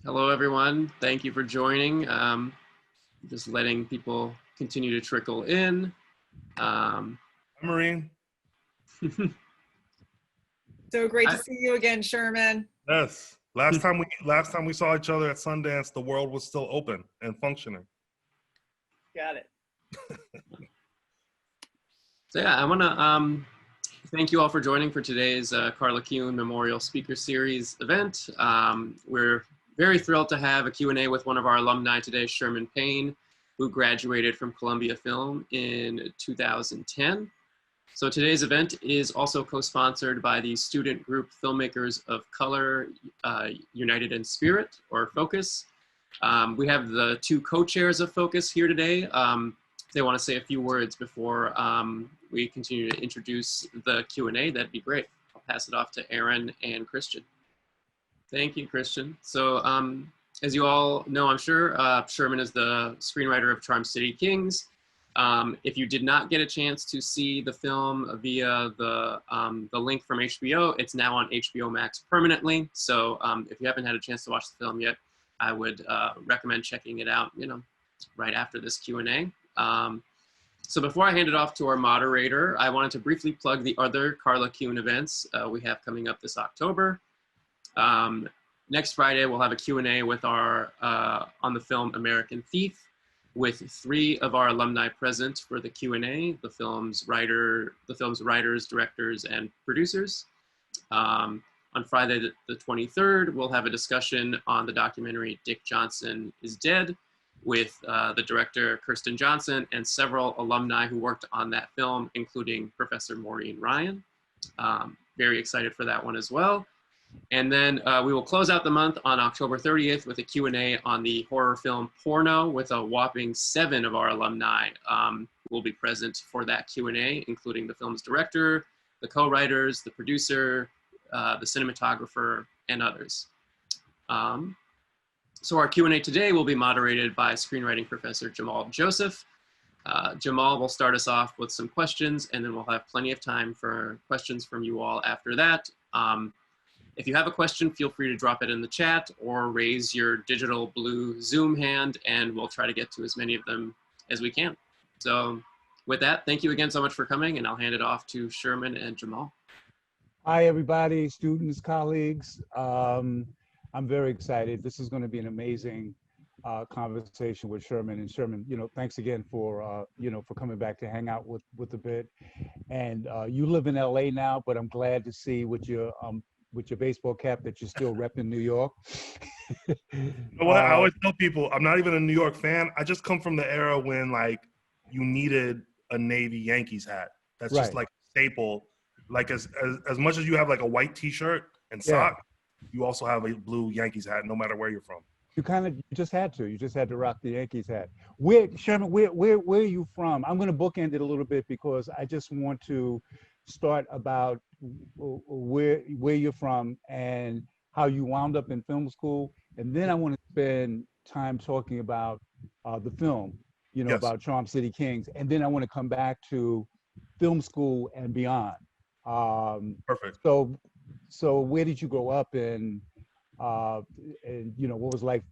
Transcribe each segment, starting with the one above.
Hello, everyone. Thank you for joining. Just letting people continue to trickle in. Maureen. So great to see you again, Sherman. Yes. Last time we saw each other at Sundance, the world was still open and functioning. Got it. So yeah, I want to thank you all for joining for today's Carla Kuhn Memorial Speaker Series event. We're very thrilled to have a Q&A with one of our alumni today, Sherman Payne, who graduated from Columbia Film in 2010. So today's event is also co-sponsored by the student group Filmmakers of Color United in Spirit, or FOCUS. We have the two co-chairs of FOCUS here today. If they want to say a few words before we continue to introduce the Q&A, that'd be great. I'll pass it off to Aaron and Christian. Thank you, Christian. So as you all know, I'm sure, Sherman is the screenwriter of Charm City Kings. If you did not get a chance to see the film via the link from HBO, it's now on HBO Max permanently. So if you haven't had a chance to watch the film yet, I would recommend checking it out, right after this Q&A. So before I hand it off to our moderator, I wanted to briefly plug the other Carla Kuhn events we have coming up this October. Next Friday, we'll have a Q&A with our, on the film American Thief, with 3 of our alumni present for the Q&A, the film's writers, directors, and producers. On Friday the 23rd, we'll have a discussion on the documentary Dick Johnson is Dead with the director Kirsten Johnson and several alumni who worked on that film, including Professor Maureen Ryan. Very excited for that one as well. And then we will close out the month on October 30th with a Q&A on the horror film Porno, with a whopping 7 of our alumni will be present for that Q&A, including the film's director, the co-writers, the producer, the cinematographer, and others. So our Q&A today will be moderated by screenwriting professor Jamal Joseph. Jamal will start us off with some questions, and then we'll have plenty of time for questions from you all after that. If you have a question, feel free to drop it in the chat or raise your digital blue Zoom hand, and we'll try to get to as many of them as we can. So with that, thank you again so much for coming, and I'll hand it off to Sherman and Jamal. Hi, everybody, students, colleagues. I'm very excited. This is going to be an amazing conversation with Sherman. And Sherman, thanks again for, for coming back to hang out with a bit. And you live in LA now, but I'm glad to see with your baseball cap that you're still repping New York. What I always tell people, I'm not even a New York fan. I just come from the era when you needed a Navy Yankees hat. That's just like a staple. Like as much as you have like a white T-shirt and sock, you also have a blue Yankees hat, no matter where you're from. You just had to rock the Yankees hat. Sherman, where are you from? I'm going to bookend it a little bit because I just want to start about where you're from and how you wound up in film school, and then I want to spend time talking about the film, about Charm City Kings, and then I want to come back to film school and beyond. Perfect. So where did you grow up, and what was like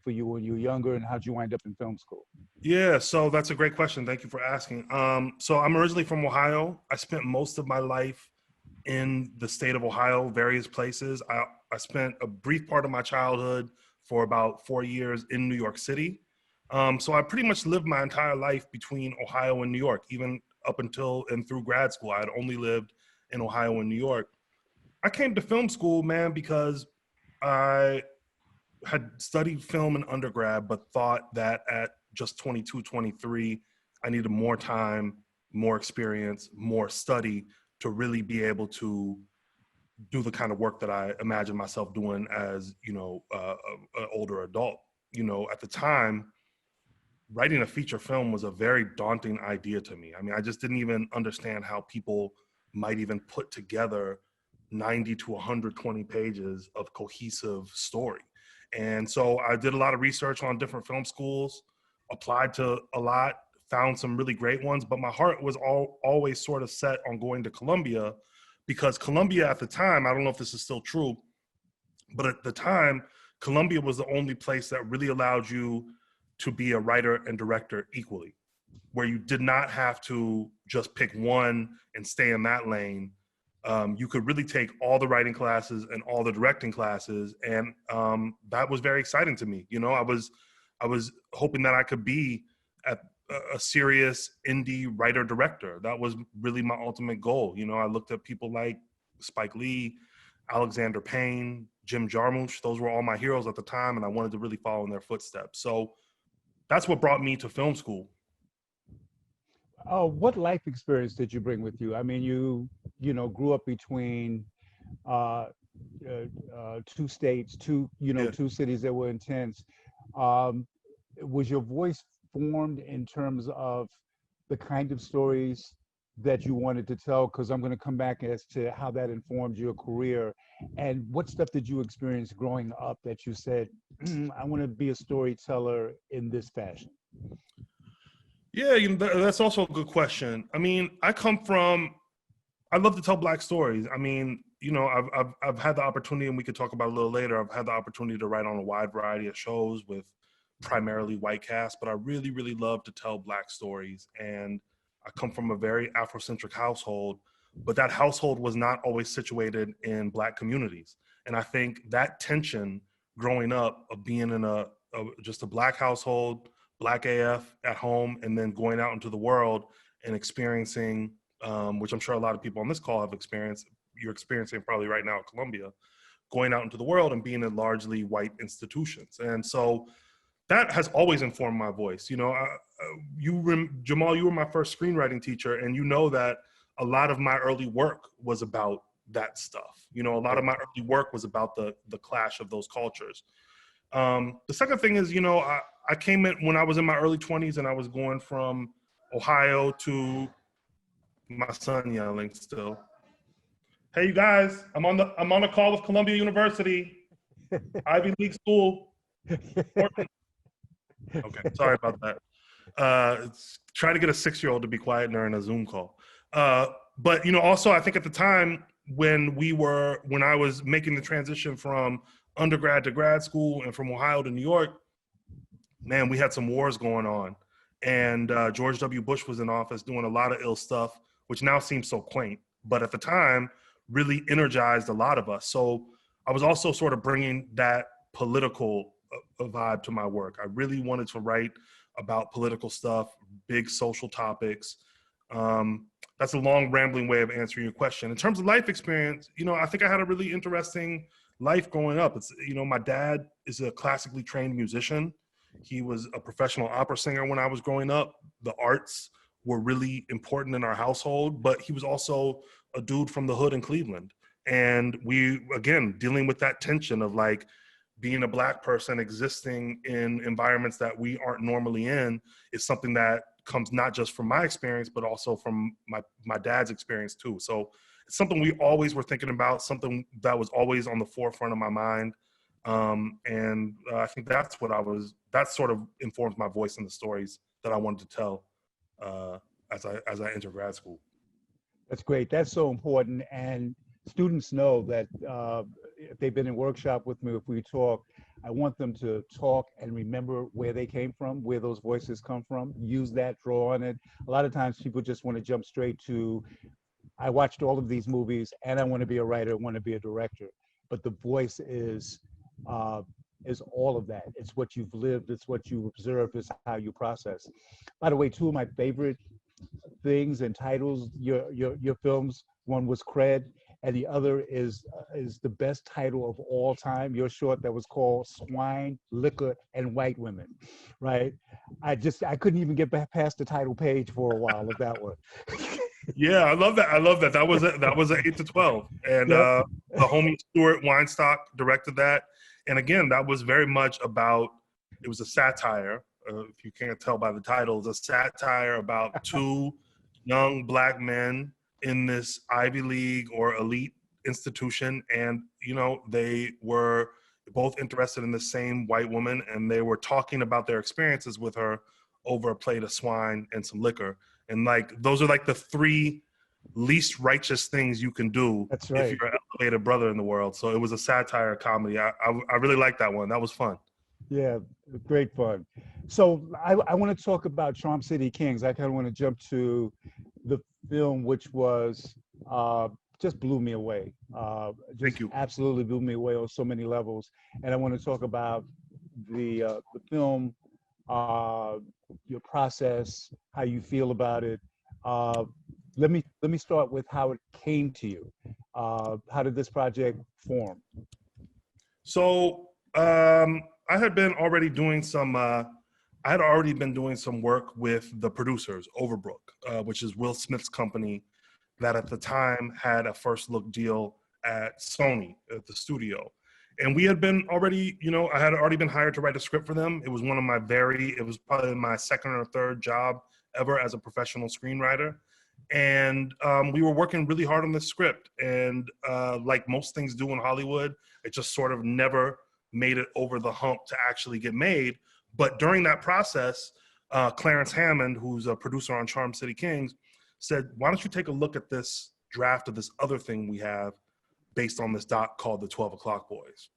for you when you were younger, and how'd you wind up in film school? Yeah, so that's a great question. Thank you for asking. So I'm originally from Ohio. I spent most of my life in the state of Ohio, various places. I spent a brief part of my childhood for about 4 years in New York City. So I pretty much lived my entire life between Ohio and New York, even up until and through grad school. I had only lived in Ohio and New York. I came to film school, man, because I had studied film in undergrad, but thought that at just 22, 23, I needed more time, more experience, more study to really be able to do the kind of work that I imagined myself doing as, an older adult. At the time, writing a feature film was a very daunting idea to me. I mean, I just didn't even understand how people might even put together 90 to 120 pages of cohesive story. And so I did a lot of research on different film schools, applied to a lot, found some really great ones, but my heart was always sort of set on going to Columbia, because Columbia at the time, I don't know if this is still true, but at the time, Columbia was the only place that really allowed you to be a writer and director equally, where you did not have to just pick one and stay in that lane. You could really take all the writing classes and all the directing classes, and that was very exciting to me. You know, I was hoping that I could be a serious indie writer director. That was really my ultimate goal. You know, I looked at people like Spike Lee, Alexander Payne, Jim Jarmusch. Those were all my heroes at the time, and I wanted to really follow in their footsteps. So that's what brought me to film school. What life experience did you bring with you? I mean, you know, grew up between two states, two cities that were intense. Was your voice formed in terms of the kind of stories that you wanted to tell? Because I'm going to come back as to how that informed your career. And what stuff did you experience growing up that you said, I want to be a storyteller in this fashion? Yeah, you know, that's also a good question. I mean, I love to tell Black stories. I mean, you know, I've had the opportunity, and we could talk about it a little later, I've had the opportunity to write on a wide variety of shows with primarily white cast, but I really, really love to tell Black stories. And I come from a very Afrocentric household, but that household was not always situated in Black communities. And I think that tension growing up of being in just a Black household, Black AF at home, and then going out into the world and experiencing, which I'm sure a lot of people on this call have experienced, you're experiencing probably right now at Columbia, going out into the world and being in largely white institutions. And so that has always informed my voice. You know, Jamal, you were my first screenwriting teacher, and you know that a lot of my early work was about that stuff. You know, a lot of my early work was about the clash of those cultures. The second thing is, you know, I came in when I was in my early 20s, and I was going from Ohio to my son yelling still. Hey, you guys, I'm on a call with Columbia University, Ivy League school. Okay, sorry about that. Trying to get a 6-year-old to be quiet during a Zoom call. But, you know, also I think at the time when I was making the transition from undergrad to grad school and from Ohio to New York, man, we had some wars going on. And George W. Bush was in office doing a lot of ill stuff, which now seems so quaint, but at the time really energized a lot of us. So I was also sort of bringing that political vibe to my work. I really wanted to write about political stuff, big social topics. That's a long rambling way of answering your question. In terms of life experience, you know, I think I had a really interesting life growing up. It's, you know, my dad is a classically trained musician. He was a professional opera singer when I was growing up. The arts were really important in our household, but he was also a dude from the hood in Cleveland. And we, again, dealing with that tension of like being a Black person existing in environments that we aren't normally in is something that comes not just from my experience, but also from my dad's experience too. So it's something we always were thinking about, something that was always on the forefront of my mind. And I think that sort of informs my voice in the stories that I wanted to tell as I enter grad school. That's great. That's so important. And students know that if they've been in workshop with me, if we talk, I want them to talk and remember where they came from, where those voices come from, use that, draw on it. A lot of times people just want to jump straight to, I watched all of these movies and I want to be a writer, I want to be a director. But the voice is all of that. It's what you've lived, it's what you observed, it's how you process. By the way, two of my favorite things and titles, your films, one was Cred, and the other is the best title of all time, your short that was called Swine, Liquor, and White Women, right? I couldn't even get past the title page for a while of that one. Yeah, I love that. That was an 8 to 12, and Yep. the homie Stuart Weinstock directed that. And again, that was very much about. It was a satire. If you can't tell by the title, it's a satire about two young Black men in this Ivy League or elite institution, and you know they were both interested in the same white woman, and they were talking about their experiences with her over a plate of swine and some liquor. And like those are like the three least righteous things you can do. That's right. If you're played a brother in the world. So it was a satire comedy. I really liked that one. That was fun. Yeah, great fun. So I want to talk about Charm City Kings. I kind of want to jump to the film, which was just blew me away. Just Thank you. absolutely blew me away on so many levels. And I want to talk about the film, your process, how you feel about it. Uh, let me start with how it came to you. How did this project form? So I had been already doing some. I had already been doing some work with the producers, Overbrook, which is Will Smith's company, that at the time had a first look deal at Sony at the studio, and we had been already. I had already been hired to write a script for them. It was one of my It was probably my second or third job ever as a professional screenwriter. And we were working really hard on this script. And like most things do in Hollywood, it just sort of never made it over the hump to actually get made. But during that process, Clarence Hammond, who's a producer on Charm City Kings, said, why don't you take a look at this draft of this other thing we have based on this doc called The 12 O'Clock Boys.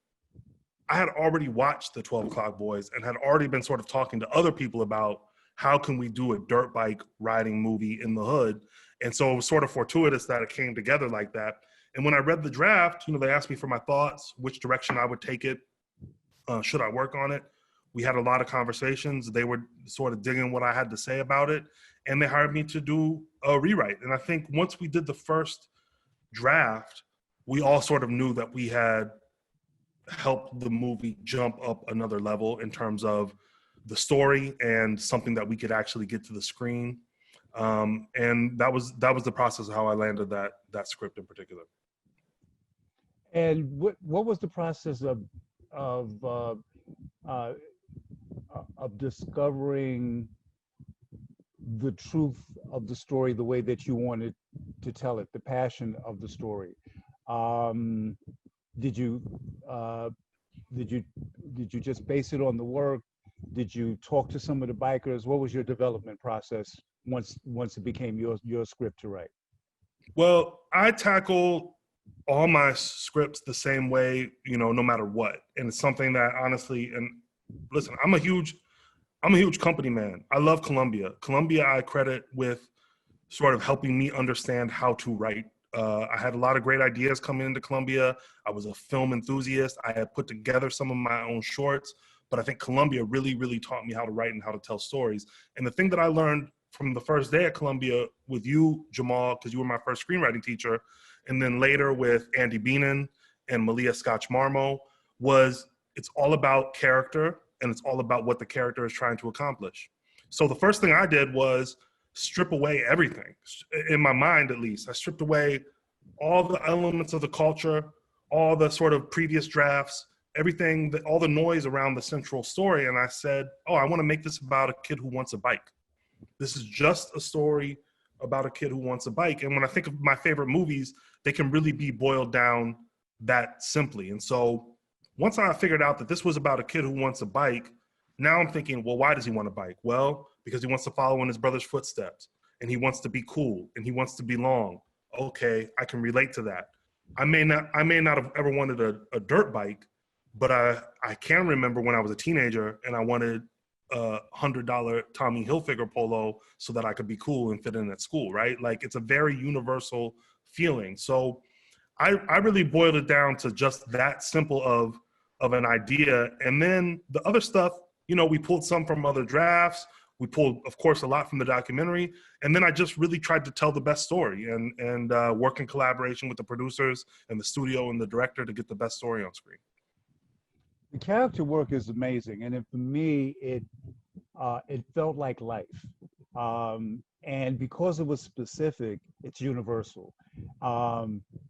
I had already watched The 12 O'Clock Boys and had already been sort of talking to other people about how can we do a dirt bike riding movie in the hood. And so it was sort of fortuitous that it came together like that. And when I read the draft, they asked me for my thoughts, which direction I would take it. Should I work on it? We had a lot of conversations. They were sort of digging what I had to say about it. And they hired me to do a rewrite. And I think once we did the first draft, we all sort of knew that we had helped the movie jump up another level in terms of the story and something that we could actually get to the screen. And that was the process of how I landed that script in particular. And what was the process of discovering the truth of the story the way that you wanted to tell it, the passion of the story? Did you just base it on the work? Did you talk to some of the bikers? What was your development process once it became your script to write? Well, I tackle all my scripts the same way, no matter what. And it's something that honestly, and listen, I'm a huge company man. I love Columbia. Columbia I credit with sort of helping me understand how to write. I had a lot of great ideas coming into Columbia. I was a film enthusiast. I had put together some of my own shorts, but I think Columbia really, really taught me how to write and how to tell stories. And the thing that I learned from the first day at Columbia with you, Jamal, because you were my first screenwriting teacher, and then later with Andy Beenan and Malia Scotch-Marmo, was it's all about character and it's all about what the character is trying to accomplish. So the first thing I did was strip away everything, in my mind at least. I stripped away all the elements of the culture, all the sort of previous drafts, everything, all the noise around the central story. And I said, oh, I want to make this about a kid who wants a bike. This is just a story about a kid who wants a bike. And when I think of my favorite movies, they can really be boiled down that simply. And so once I figured out that this was about a kid who wants a bike, now I'm thinking, well, why does he want a bike? Well, because he wants to follow in his brother's footsteps, and he wants to be cool, and he wants to be long. Okay, I can relate to that. I may not have ever wanted a dirt bike, but I can remember when I was a teenager and I wanted a $100 Tommy Hilfiger polo so that I could be cool and fit in at school, right? Like, it's a very universal feeling. So I really boiled it down to just that simple of an idea. And then the other stuff, we pulled some from other drafts. We pulled, of course, a lot from the documentary. And then I just really tried to tell the best story and work in collaboration with the producers and the studio and the director to get the best story on screen. The character work is amazing. And for me, it felt like life. And because it was specific, it's universal.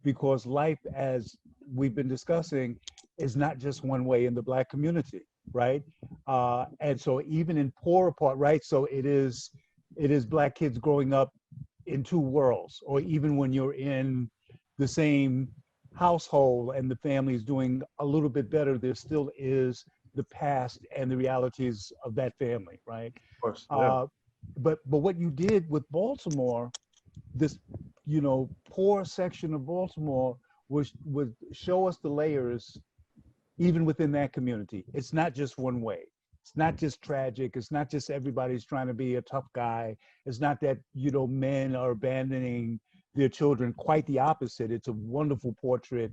Because life, as we've been discussing, is not just one way in the Black community, right? And so even in poorer part, right? So it is Black kids growing up in two worlds, or even when you're in the same household and the family is doing a little bit better, there still is the past and the realities of that family, right? Of course, yeah. But what you did with Baltimore, this poor section of Baltimore, would show us the layers even within that community. It's not just one way. It's not just tragic. It's not just everybody's trying to be a tough guy. It's not that, men are abandoning their children. Quite the opposite. It's a wonderful portrait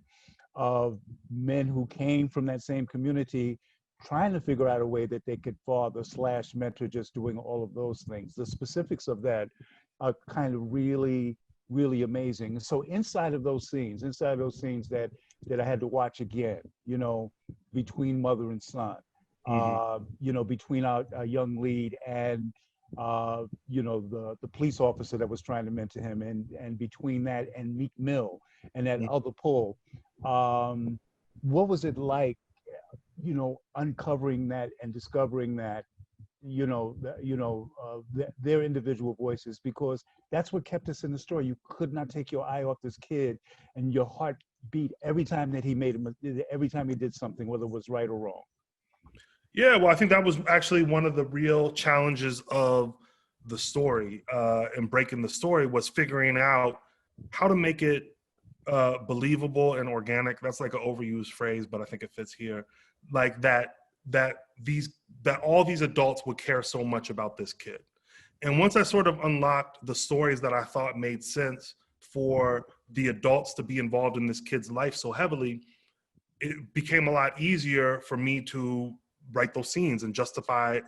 of men who came from that same community trying to figure out a way that they could father / mentor, just doing all of those things. The specifics of that are kind of really, really amazing. So inside of those scenes that I had to watch again, between mother and son, between our young lead and the police officer that was trying to mentor him, and between that and Meek Mill and that other pull, what was it like, uncovering that and discovering that, their individual voices, because that's what kept us in the story. You could not take your eye off this kid, and your heart beat every time that every time he did something, whether it was right or wrong. Yeah, well, I think that was actually one of the real challenges of the story, and breaking the story, was figuring out how to make it believable and organic. That's like an overused phrase, but I think it fits here. Like that all these adults would care so much about this kid. And once I sort of unlocked the stories that I thought made sense for the adults to be involved in this kid's life so heavily, it became a lot easier for me to write those scenes and justify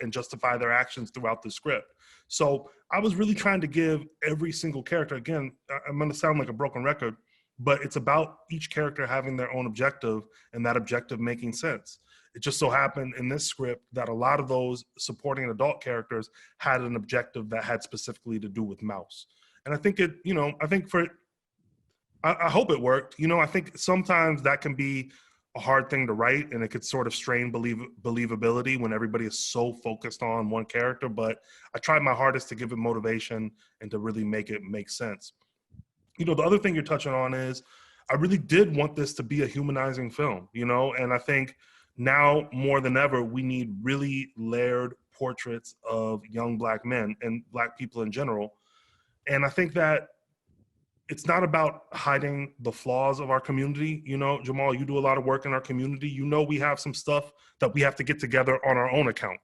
their actions throughout the script. So I was really trying to give every single character, again, I'm going to sound like a broken record, but it's about each character having their own objective and that objective making sense. It just so happened in this script that a lot of those supporting adult characters had an objective that had specifically to do with Mouse. And I think I hope it worked. I think sometimes that can be a hard thing to write, and it could sort of strain believability when everybody is so focused on one character, but I tried my hardest to give it motivation and to really make it make sense. The other thing you're touching on is I really did want this to be a humanizing film, and I think now more than ever, we need really layered portraits of young Black men and Black people in general. And I think that it's not about hiding the flaws of our community. Jamal, you do a lot of work in our community. We have some stuff that we have to get together on our own account.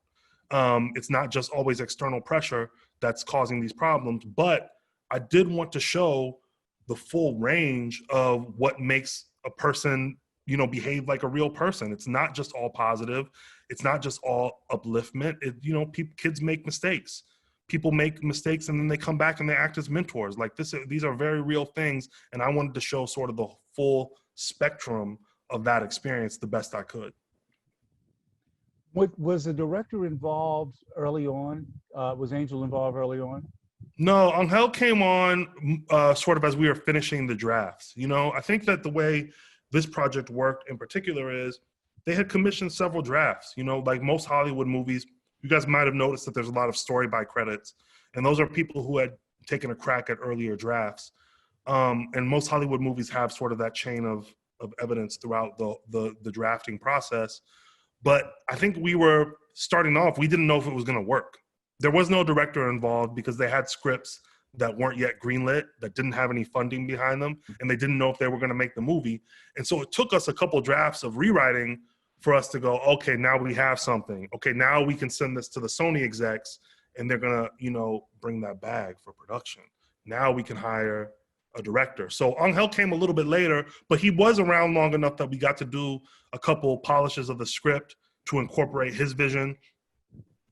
It's not just always external pressure that's causing these problems, but I did want to show the full range of what makes a person, behave like a real person. It's not just all positive. It's not just all upliftment. Kids make mistakes. People make mistakes and then they come back and they act as mentors. Like these are very real things. And I wanted to show sort of the full spectrum of that experience the best I could. Was the director involved early on? Was Angel involved early on? No, Angel came on sort of as we were finishing the drafts. I think that the way this project worked in particular is they had commissioned several drafts. Like most Hollywood movies, you guys might have noticed that there's a lot of story by credits, and those are people who had taken a crack at earlier drafts. And most Hollywood movies have sort of that chain of evidence throughout the drafting process. But I think we were starting off, we didn't know if it was going to work. There was no director involved because they had scripts that weren't yet greenlit, that didn't have any funding behind them, and they didn't know if they were going to make the movie. And so it took us a couple drafts of rewriting for us to go, okay, now we have something. Okay, now we can send this to the Sony execs, and they're going to, bring that bag for production. Now we can hire a director. So Angel came a little bit later, but he was around long enough that we got to do a couple polishes of the script to incorporate his vision.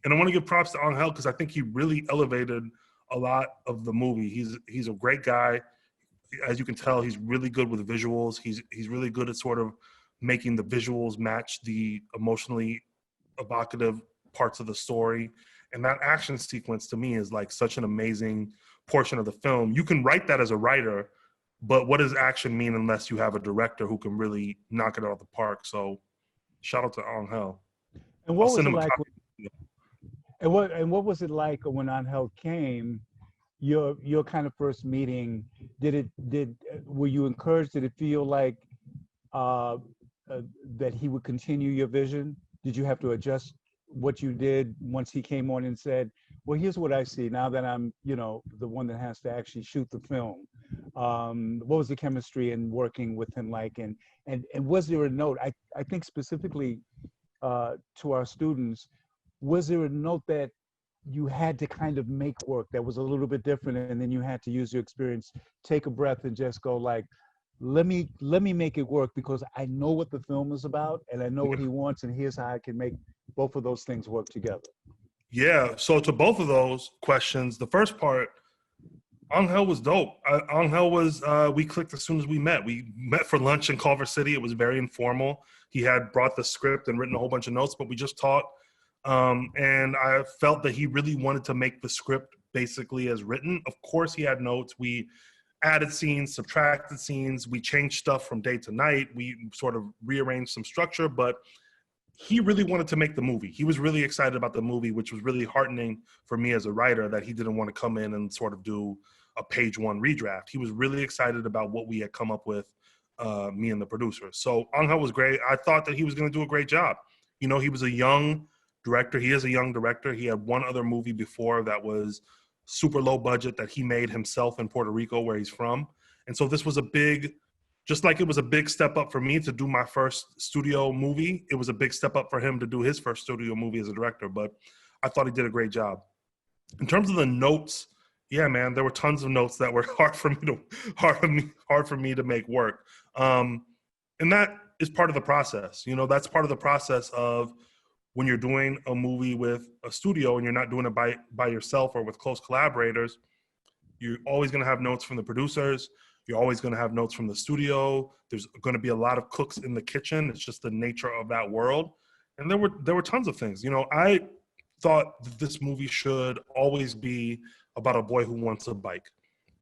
And I want to give props to Angel because I think he really elevated a lot of the movie. He's a great guy. As you can tell, he's really good with visuals. He's really good at sort of making the visuals match the emotionally evocative parts of the story. And that action sequence to me is like such an amazing portion of the film. You can write that as a writer, but what does action mean unless you have a director who can really knock it out of the park? So shout out to Angel. And what was it like? And what was it like when Angel came? Your kind of first meeting. Were you encouraged? Did it feel like that he would continue your vision? Did you have to adjust what you did once he came on and said, well, here's what I see now that I'm, the one that has to actually shoot the film? What was the chemistry and working with him like? And was there a note? I think specifically to our students, was there a note that you had to kind of make work that was a little bit different, and then you had to use your experience, take a breath, and just go like, let me make it work because I know what the film is about and I know what he wants, and here's how I can make both of those things work together. Yeah. So to both of those questions, the first part, Angel was dope. Angel was, we clicked as soon as we met. We met for lunch in Culver City. It was very informal. He had brought the script and written a whole bunch of notes, but we just talked. And I felt that he really wanted to make the script basically as written. Of course, he had notes. We added scenes, subtracted scenes. We changed stuff from day to night. We sort of rearranged some structure, but he really wanted to make the movie. He was really excited about the movie, which was really heartening for me as a writer, that he didn't want to come in and sort of do a page one redraft. He was really excited about what we had come up with, me and the producer. So Angel was great. I thought that he was going to do a great job. You know, he was a young director. He is a young director. He had one other movie before that was super low budget that he made himself in Puerto Rico, where he's from. And so this was a big, just like it was a big step up for me to do my first studio movie, it was a big step up for him to do his first studio movie as a director. But I thought he did a great job. In terms of the notes, yeah, man, there were tons of notes that were hard for me to make work. And that is part of the process. You know, that's part of the process of when you're doing a movie with a studio and you're not doing it by yourself or with close collaborators. You're always going to have notes from the producers. You're always going to have notes from the studio. There's going to be a lot of cooks in the kitchen. It's just the nature of that world. And there were tons of things. You know, I thought that this movie should always be about a boy who wants a bike.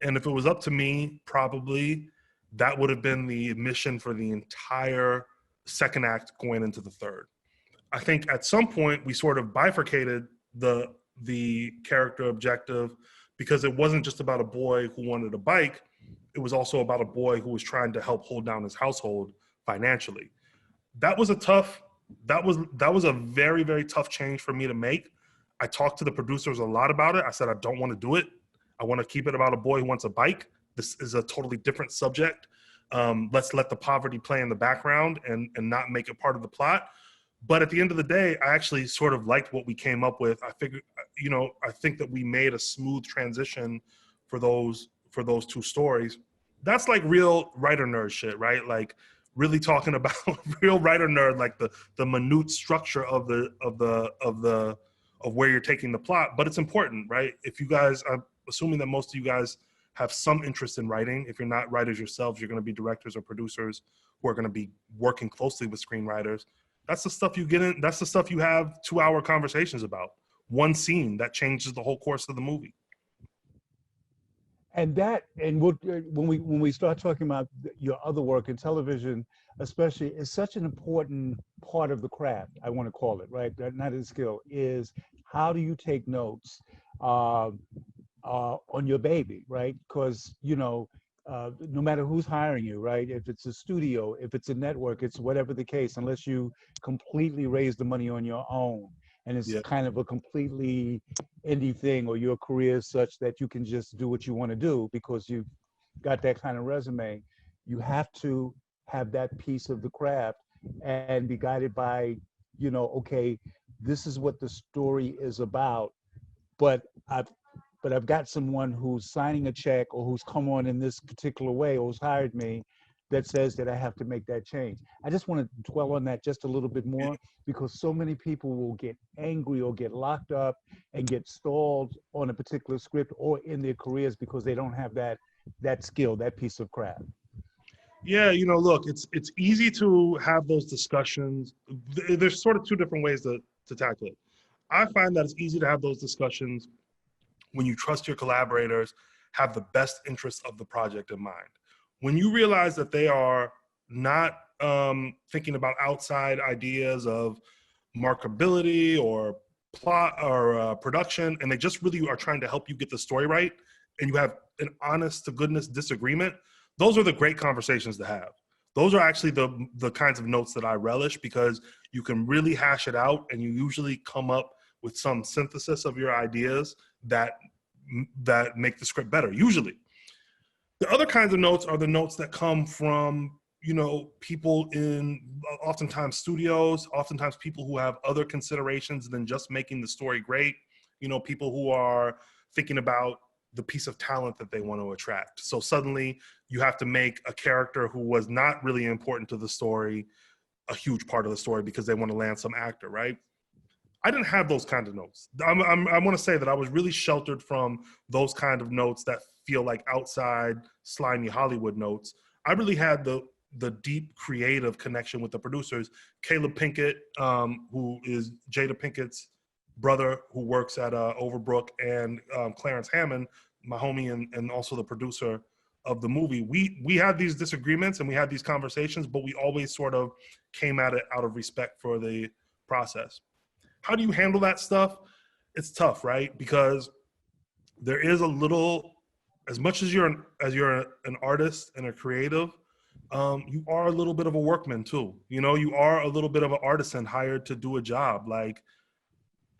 And if it was up to me, probably that would have been the mission for the entire second act going into the third. I think at some point we sort of bifurcated the character objective, because it wasn't just about a boy who wanted a bike. It was also about a boy who was trying to help hold down his household financially. That was a very, very tough change for me to make. I talked to the producers a lot about it. I said, I don't want to do it. I want to keep it about a boy who wants a bike. This is a totally different subject. Let's let the poverty play in the background and not make it part of the plot. But at the end of the day, I actually sort of liked what we came up with. I figured, you know, I think that we made a smooth transition for those two stories. That's like real writer nerd shit, right? Like really talking about real writer nerd, like the minute structure of where you're taking the plot. But it's important, right? If you guys, I'm assuming that most of you guys have some interest in writing. If you're not writers yourselves, you're going to be directors or producers who are going to be working closely with screenwriters. That's the stuff you get in. That's the stuff you have 2-hour conversations about. One scene that changes the whole course of the movie. And when we start talking about your other work in television, especially, is such an important part of the craft. I want to call it, right? Not a skill, is how do you take notes on your baby, right? Because no matter who's hiring you, right? If it's a studio, if it's a network, it's whatever the case, unless you completely raise the money on your own and it's kind of a completely indie thing, or your career is such that you can just do what you want to do because you've got that kind of resume, you have to have that piece of the craft and be guided by, okay, this is what the story is about, but I've got someone who's signing a check or who's come on in this particular way or who's hired me that says that I have to make that change. I just want to dwell on that just a little bit more, because so many people will get angry or get locked up and get stalled on a particular script or in their careers because they don't have that skill, that piece of craft. Yeah, look, it's easy to have those discussions. There's sort of two different ways to tackle it. I find that it's easy to have those discussions when you trust your collaborators have the best interests of the project in mind. When you realize that they are not thinking about outside ideas of markability or plot or production, and they just really are trying to help you get the story right, and you have an honest to goodness disagreement, those are the great conversations to have. Those are actually the kinds of notes that I relish, because you can really hash it out and you usually come up with some synthesis of your ideas that make the script better, usually. The other kinds of notes are the notes that come from, you know, people in oftentimes studios, oftentimes people who have other considerations than just making the story great. You know, people who are thinking about the piece of talent that they want to attract. So suddenly you have to make a character who was not really important to the story a huge part of the story because they want to land some actor, right? I didn't have those kind of notes. I want to say that I was really sheltered from those kind of notes that feel like outside, slimy Hollywood notes. I really had the deep creative connection with the producers. Caleb Pinkett, who is Jada Pinkett's brother, who works at Overbrook, and Clarence Hammond, my homie, and also the producer of the movie. We had these disagreements and we had these conversations, but we always sort of came at it out of respect for the process. How do you handle that stuff? It's tough, right? Because there is a little, as much as you're an artist and a creative, you are a little bit of a workman too. You know, you are a little bit of an artisan hired to do a job. Like,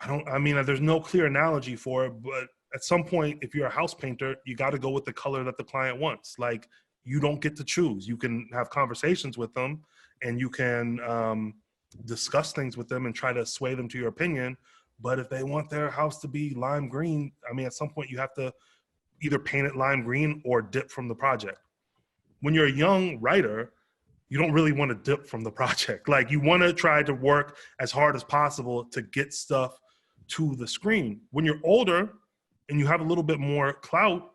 I mean, there's no clear analogy for it, but at some point, if you're a house painter, you got to go with the color that the client wants. Like, you don't get to choose. You can have conversations with them and you can discuss things with them and try to sway them to your opinion. But if they want their house to be lime green, I mean, at some point you have to either paint it lime green or dip from the project. When you're a young writer, you don't really want to dip from the project. Like, you want to try to work as hard as possible to get stuff to the screen. When you're older and you have a little bit more clout,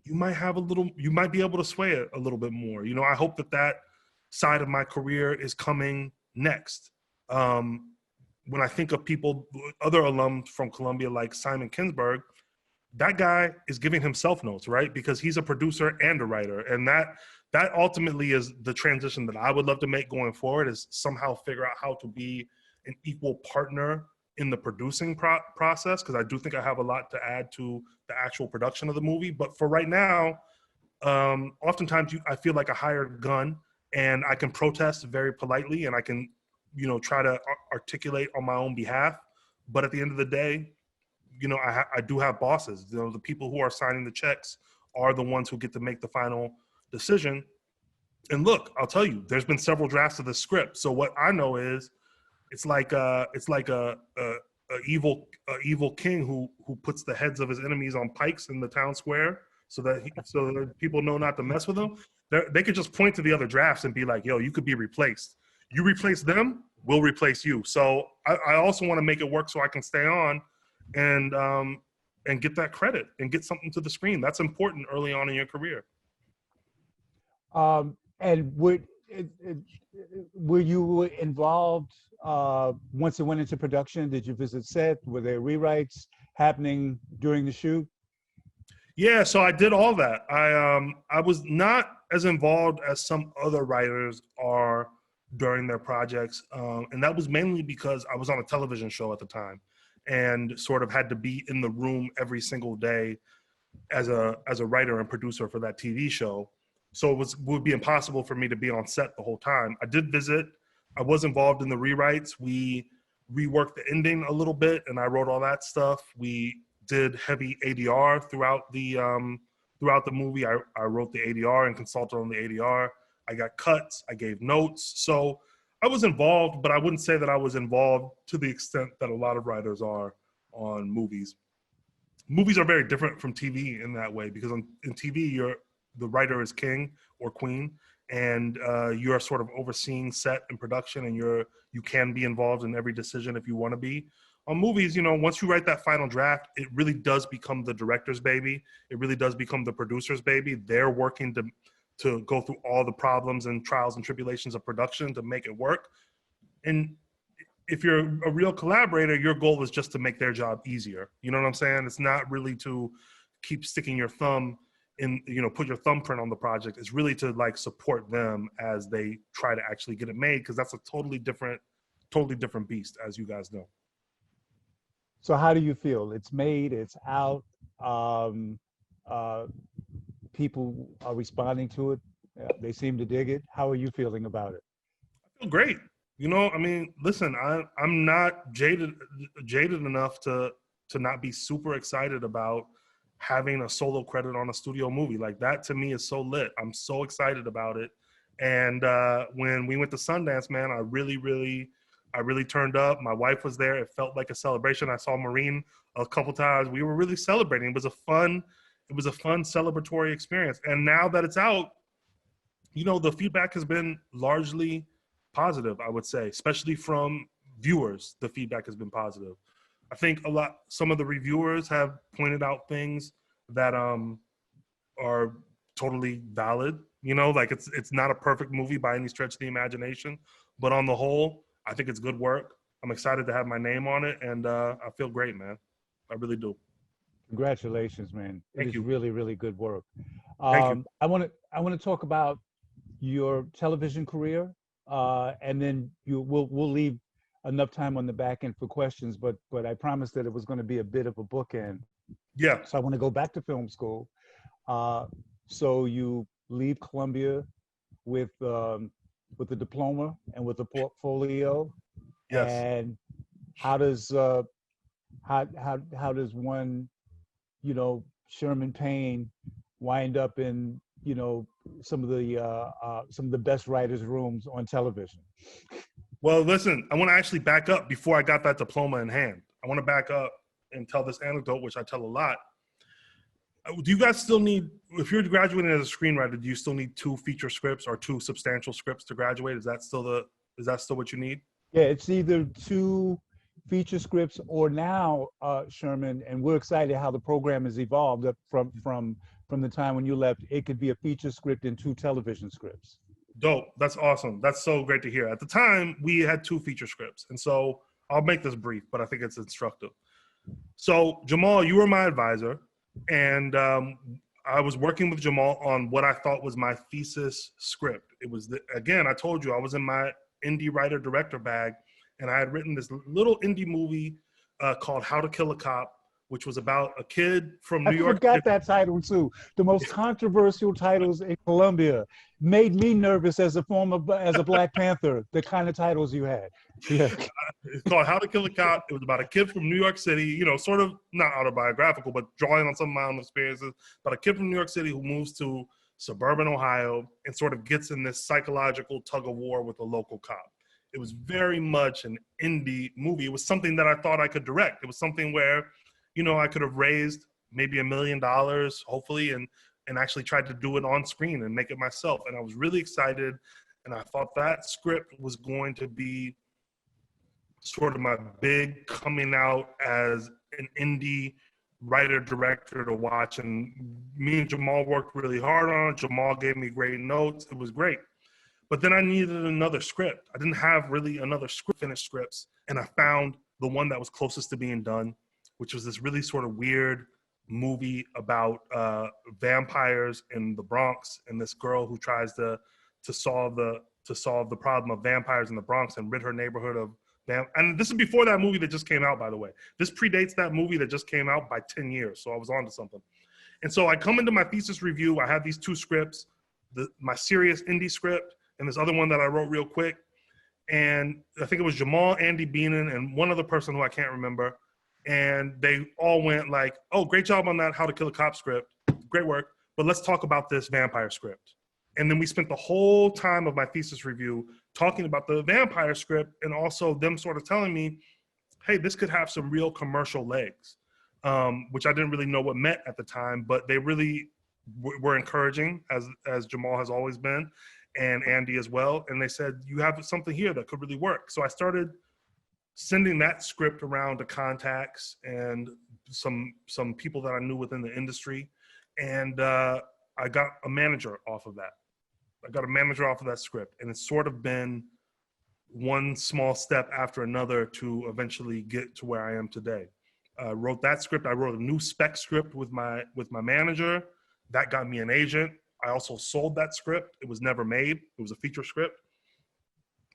you might be able to sway it a little bit more. You know, I hope that side of my career is coming next. When I think of people, other alums from Columbia, like Simon Kinsberg, that guy is giving himself notes, right? Because he's a producer and a writer. And that ultimately is the transition that I would love to make going forward, is somehow figure out how to be an equal partner in the producing process, because I do think I have a lot to add to the actual production of the movie. But for right now, oftentimes I feel like a hired gun, and I can protest very politely, and I can, you know, try to articulate on my own behalf. But at the end of the day, you know, I do have bosses. You know, the people who are signing the checks are the ones who get to make the final decision. And look, I'll tell you, there's been several drafts of the script. So what I know is, it's like a evil king who puts the heads of his enemies on pikes in the town square so that people know not to mess with him. They could just point to the other drafts and be like, yo, you could be replaced. You replace them, we'll replace you. So I also want to make it work so I can stay on and get that credit and get something to the screen. That's important early on in your career. And were you involved once it went into production? Did you visit set? Were there rewrites happening during the shoot? Yeah, so I did all that. I was not as involved as some other writers are during their projects, and that was mainly because I was on a television show at the time and sort of had to be in the room every single day as a writer and producer for that TV show. So it would be impossible for me to be on set the whole time. I did visit. I was involved in the rewrites. We reworked the ending a little bit, and I wrote all that stuff. We did heavy ADR throughout the movie. I wrote the ADR and consulted on the ADR. I got cuts. I gave notes. So I was involved, but I wouldn't say that I was involved to the extent that a lot of writers are on movies. Movies are very different from TV in that way, because in TV, the writer is king or queen, and you're sort of overseeing set and production, and you can be involved in every decision if you want to be. On movies, you know, once you write that final draft, it really does become the director's baby. It really does become the producer's baby. They're working to go through all the problems and trials and tribulations of production to make it work. And if you're a real collaborator, your goal is just to make their job easier. You know what I'm saying? It's not really to keep sticking your thumb in, you know, put your thumbprint on the project. It's really to like support them as they try to actually get it made, because that's a totally different beast, as you guys know. So how do you feel? It's made, it's out. People are responding to it. They seem to dig it. How are you feeling about it? I feel great. You know, I mean, listen, I'm not jaded enough to not be super excited about having a solo credit on a studio movie. Like that to me is so lit. I'm so excited about it. And when we went to Sundance, man, I really turned up. My wife was there. It felt like a celebration. I saw Maureen a couple times. We were really celebrating. It was a fun celebratory experience. And now that it's out, you know, the feedback has been largely positive, I would say, especially from viewers. The feedback has been positive. I think some of the reviewers have pointed out things that are totally valid. You know, like it's not a perfect movie by any stretch of the imagination, but on the whole, I think it's good work. I'm excited to have my name on it, and I feel great, man. I really do. Congratulations, man. It Thank is you. really, really good work. Thank you. I want to talk about your television career, and then we'll leave enough time on the back end for questions. But I promised that it was going to be a bit of a bookend. Yeah. So I want to go back to film school. So you leave Columbia with a diploma and with a portfolio. Yes. And how does one, you know, Sherman Payne wind up in, you know, some of the best writers' rooms on television? Well, listen, I want to actually back up before I got that diploma in hand. I want to back up and tell this anecdote, which I tell a lot. Do you guys still need, if you're graduating as a screenwriter, do you still need 2 feature scripts or 2 substantial scripts to graduate? Is that still what you need? Yeah, it's either 2 feature scripts or now, Sherman, and we're excited how the program has evolved up from the time when you left. It could be a feature script and 2 television scripts. Dope. That's awesome. That's so great to hear. At the time, we had 2 feature scripts. And so I'll make this brief, but I think it's instructive. So Jamal, you were my advisor. And I was working with Jamal on what I thought was my thesis script. It was, again, I told you, I was in my indie writer director bag, and I had written this little indie movie called How to Kill a Cop, which was about a kid from New York. I forgot that title too. The most controversial titles in Colombia. Made me nervous as a Black Panther, the kind of titles you had. Yeah. It's called How to Kill a Cop. It was about a kid from New York City, you know, sort of not autobiographical, but drawing on some of my own experiences. But a kid from New York City who moves to suburban Ohio and sort of gets in this psychological tug of war with a local cop. It was very much an indie movie. It was something that I thought I could direct. It was something where, you know, I could have raised maybe $1 million, hopefully, and actually tried to do it on screen and make it myself. And I was really excited. And I thought that script was going to be sort of my big coming out as an indie writer director to watch. And me and Jamal worked really hard on it. Jamal gave me great notes. It was great. But then I needed another script. I didn't have really another finished scripts. And I found the one that was closest to being done, which was this really sort of weird movie about vampires in the Bronx and this girl who tries to solve the problem of vampires in the Bronx and rid her neighborhood of and this is before that movie that just came out, by the way. This predates that movie that just came out by 10 years, so I was on to something. And so I come into my thesis review, I have these 2 scripts, my serious indie script and this other one that I wrote real quick. And I think it was Jamal, Andy Beenan, and one other person who I can't remember. And they all went like, oh, great job on that How to Kill a Cop script. Great work. But let's talk about this vampire script. And then we spent the whole time of my thesis review talking about the vampire script and also them sort of telling me, hey, this could have some real commercial legs, which I didn't really know what meant at the time, but they really were encouraging, as Jamal has always been, and Andy as well. And they said, you have something here that could really work. So I started sending that script around to contacts and some people that I knew within the industry. And I got a manager off of that. I got a manager off of that script. And it's sort of been one small step after another to eventually get to where I am today. Wrote that script. I wrote a new spec script with my manager. That got me an agent. I also sold that script. It was never made. It was a feature script.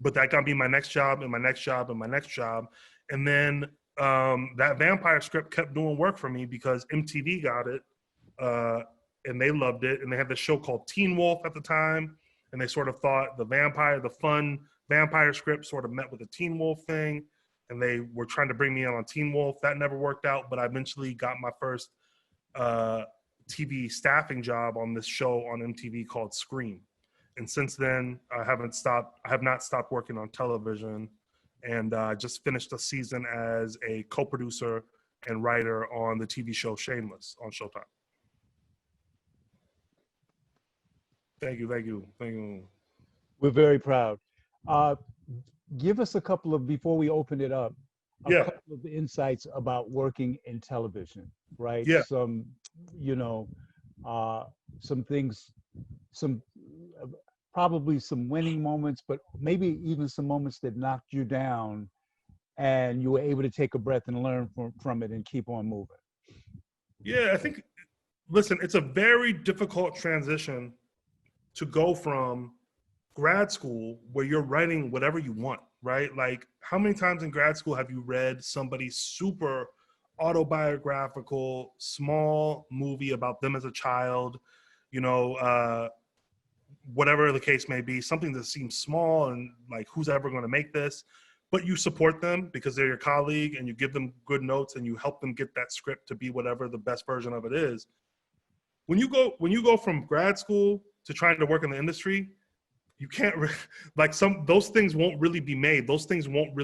But that got me my next job and my next job and my next job. And then that vampire script kept doing work for me because MTV got it and they loved it. And they had this show called Teen Wolf at the time. And they sort of thought the fun vampire script sort of met with the Teen Wolf thing. And they were trying to bring me in on Teen Wolf. That never worked out, but I eventually got my first TV staffing job on this show on MTV called Scream. And since then, I have not stopped working on television, and just finished a season as a co-producer and writer on the TV show Shameless on Showtime. Thank you. We're very proud. Give us a couple of, before we open it up, a Yeah. couple of insights about working in television, right? Yeah. Some, some things, probably some winning moments, but maybe even some moments that knocked you down and you were able to take a breath and learn from it and keep on moving. Yeah, I think, listen, it's a very difficult transition to go from grad school where you're writing whatever you want, right? Like, how many times in grad school have you read somebody's super autobiographical, small movie about them as a child, whatever the case may be, something that seems small and like, who's ever going to make this? But you support them because they're your colleague and you give them good notes and you help them get that script to be whatever the best version of it is. When you go from grad school to trying to work in the industry, you can't those things won't really be made. Those things won't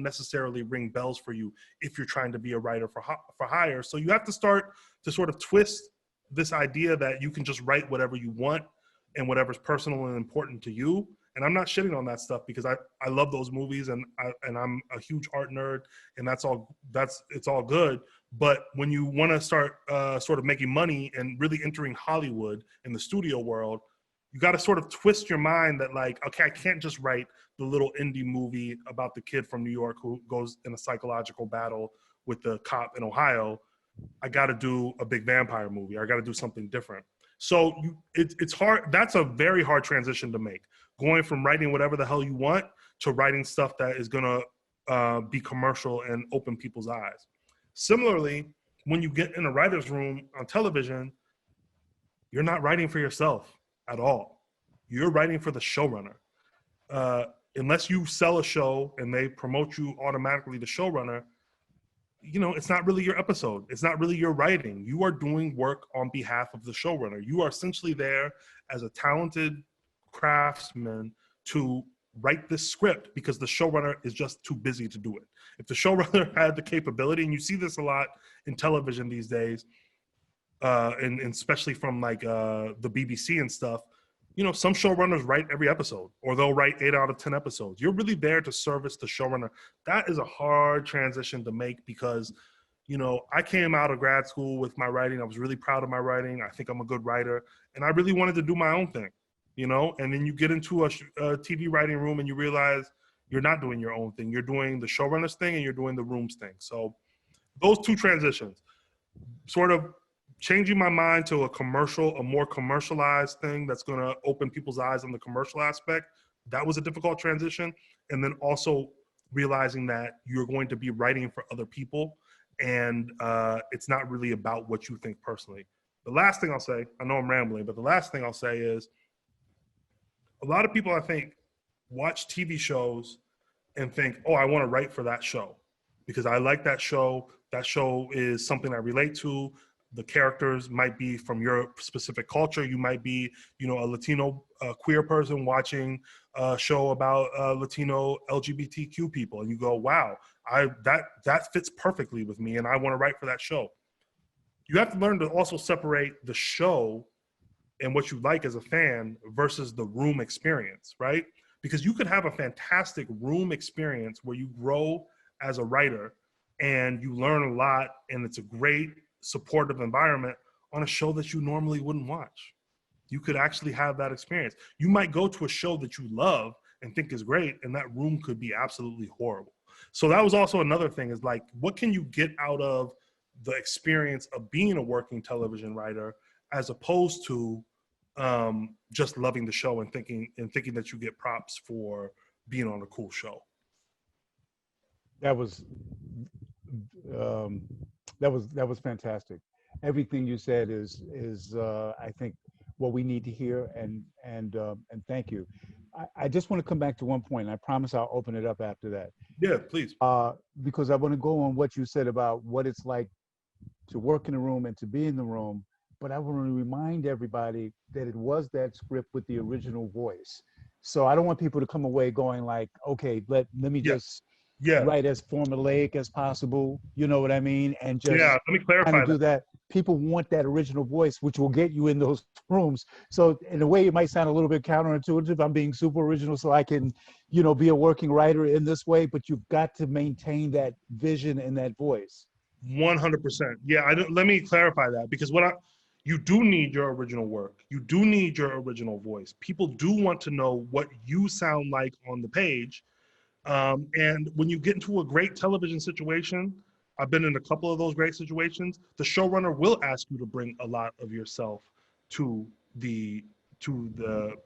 necessarily ring bells for you if you're trying to be a writer for hire. So you have to start to sort of twist this idea that you can just write whatever you want and whatever's personal and important to you. And I'm not shitting on that stuff because I love those movies and I'm a huge art nerd and it's all good. But when you want to start sort of making money and really entering Hollywood in the studio world, you got to sort of twist your mind that like, okay, I can't just write the little indie movie about the kid from New York who goes in a psychological battle with the cop in Ohio. I got to do a big vampire movie. I got to do something different. So it's hard. That's a very hard transition to make. Going from writing whatever the hell you want to writing stuff that is going to be commercial and open people's eyes. Similarly, when you get in a writer's room on television, you're not writing for yourself at all. You're writing for the showrunner. Unless you sell a show and they promote you automatically to showrunner, it's not really your episode. It's not really your writing. You are doing work on behalf of the showrunner. You are essentially there as a talented craftsman to write this script because the showrunner is just too busy to do it. If the showrunner had the capability, and you see this a lot in television these days, and especially from like the BBC and stuff, some showrunners write every episode, or they'll write 8 out of 10 episodes. You're really there to service the showrunner. That is a hard transition to make because, I came out of grad school with my writing. I was really proud of my writing. I think I'm a good writer, and I really wanted to do my own thing, and then you get into a TV writing room and you realize you're not doing your own thing. You're doing the showrunner's thing and you're doing the room's thing. So those two transitions, sort of changing my mind to a more commercialized thing that's going to open people's eyes on the commercial aspect, that was a difficult transition. And then also realizing that you're going to be writing for other people and it's not really about what you think personally. The last thing I'll say, I know I'm rambling, but the last thing I'll say is a lot of people, I think, watch TV shows and think, oh, I want to write for that show because I like that show. That show is something I relate to. The characters might be from your specific culture. You might be, a Latino queer person watching a show about Latino LGBTQ people. And you go, wow, that fits perfectly with me and I want to write for that show. You have to learn to also separate the show and what you like as a fan versus the room experience, right? Because you could have a fantastic room experience where you grow as a writer and you learn a lot and it's a great supportive environment on a show that you normally wouldn't watch. You could actually have that experience. You might go to a show that you love and think is great and that room could be absolutely horrible. So that was also another thing is like, what can you get out of the experience of being a working television writer as opposed to just loving the show and thinking that you get props for being on a cool show. That was fantastic. Everything you said is I think what we need to hear, and thank you. I just want to come back to one point, and I promise I'll open it up after that. Yeah, please. Because I want to go on what you said about what it's like to work in the room and to be in the room. But I want to remind everybody that it was that script with the original voice. So I don't want people to come away going like, okay, let me Yeah. just Yeah. write as formulaic as possible. You know what I mean? And just Yeah. Let me kind clarify of do that. People want that original voice, which will get you in those rooms. So in a way, it might sound a little bit counterintuitive. I'm being super original so I can, you know, be a working writer in this way, but you've got to maintain that vision and that voice. 100%. Yeah, let me clarify that because you do need your original work. You do need your original voice. People do want to know what you sound like on the page. And when you get into a great television situation, I've been in a couple of those great situations, the showrunner will ask you to bring a lot of yourself to the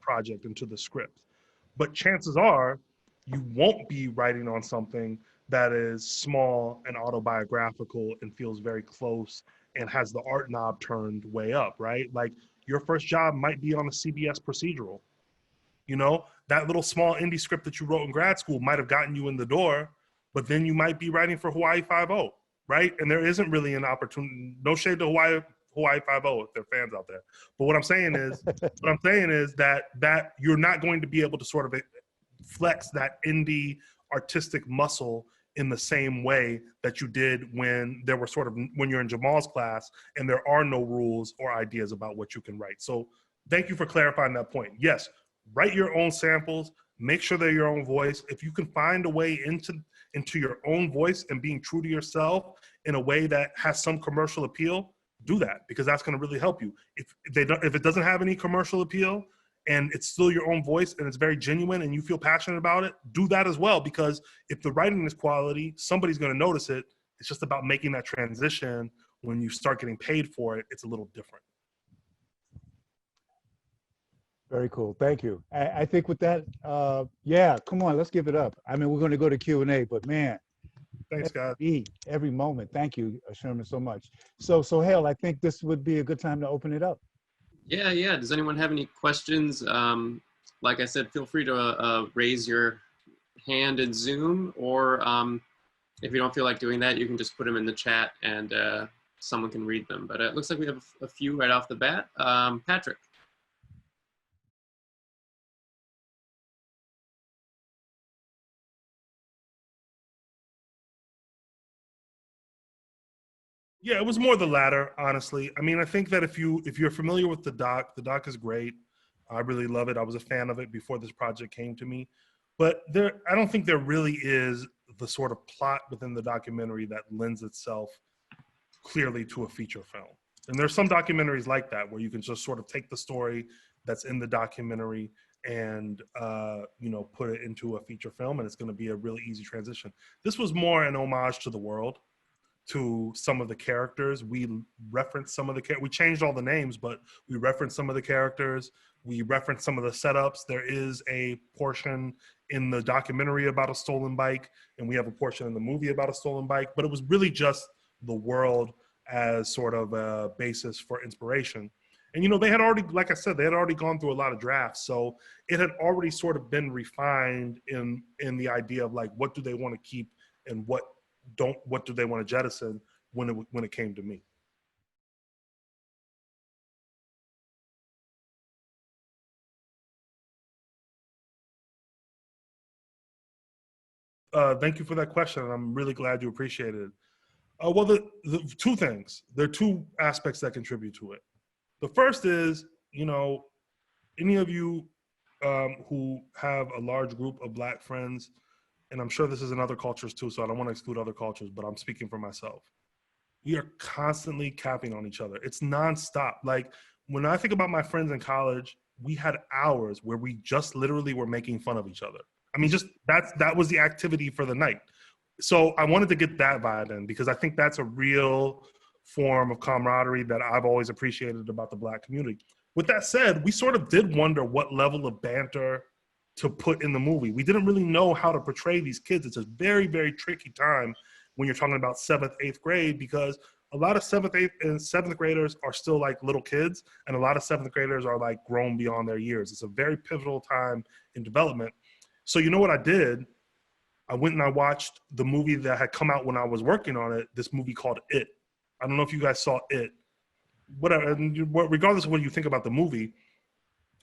project and to the script. But chances are you won't be writing on something that is small and autobiographical and feels very close and has the art knob turned way up, right? Like your first job might be on a CBS procedural. You know, that little small indie script that you wrote in grad school might have gotten you in the door, but then you might be writing for Hawaii Five-0, right? And there isn't really an opportunity. No shade to Hawaii Five-0 if there are fans out there. But what I'm saying is that you're not going to be able to sort of flex that indie artistic muscle in the same way that you did when you're in Jamal's class and there are no rules or ideas about what you can write. So thank you for clarifying that point. Yes, write your own samples, make sure they're your own voice. If you can find a way into your own voice and being true to yourself in a way that has some commercial appeal, do that because that's going to really help you. If it doesn't have any commercial appeal and it's still your own voice and it's very genuine and you feel passionate about it, do that as well because if the writing is quality, somebody's going to notice it. It's just about making that transition. When you start getting paid for it, it's a little different. Very cool. Thank you. I think with that, yeah, come on, let's give it up. I mean, we're going to go to Q&A, but man, Thanks, guys. every moment. Thank you, Sherman, so much. So Soheil, I think this would be a good time to open it up. Yeah. Does anyone have any questions? Like I said, feel free to raise your hand in Zoom, or if you don't feel like doing that, you can just put them in the chat and someone can read them. But it looks like we have a few right off the bat. Patrick. Yeah, it was more the latter, honestly. I mean, I think that if you're familiar with the doc is great. I really love it. I was a fan of it before this project came to me. But I don't think there really is the sort of plot within the documentary that lends itself clearly to a feature film. And there's some documentaries like that where you can just sort of take the story that's in the documentary and put it into a feature film, and it's going to be a really easy transition. This was more an homage to the world, to some of the characters. We referenced some of the we changed all the names, but we referenced some of the characters. We referenced some of the setups. There is a portion in the documentary about a stolen bike, and we have a portion in the movie about a stolen bike, but it was really just the world as sort of a basis for inspiration. And, they had already, like I said, they had already gone through a lot of drafts. So it had already sort of been refined in the idea of like, what do they want to keep and what do they want to jettison when it came to me. Thank you for that question. I'm really glad you appreciated it. Well, the two things. There are two aspects that contribute to it. The first is, any of you who have a large group of Black friends, and I'm sure this is in other cultures too, so I don't want to exclude other cultures, but I'm speaking for myself. We are constantly capping on each other. It's nonstop. Like when I think about my friends in college, we had hours where we just literally were making fun of each other. I mean, just that was the activity for the night. So I wanted to get that vibe in because I think that's a real form of camaraderie that I've always appreciated about the Black community. With that said, we sort of did wonder what level of banter to put in the movie. We didn't really know how to portray these kids. It's a very, very tricky time when you're talking about 7th, 8th grade, because a lot of 7th, 8th, and 7th graders are still like little kids, and a lot of 7th graders are like grown beyond their years. It's a very pivotal time in development. So you know what I did? I went and I watched the movie that had come out when I was working on it, this movie called It. I don't know if you guys saw it. Whatever, regardless of what you think about the movie,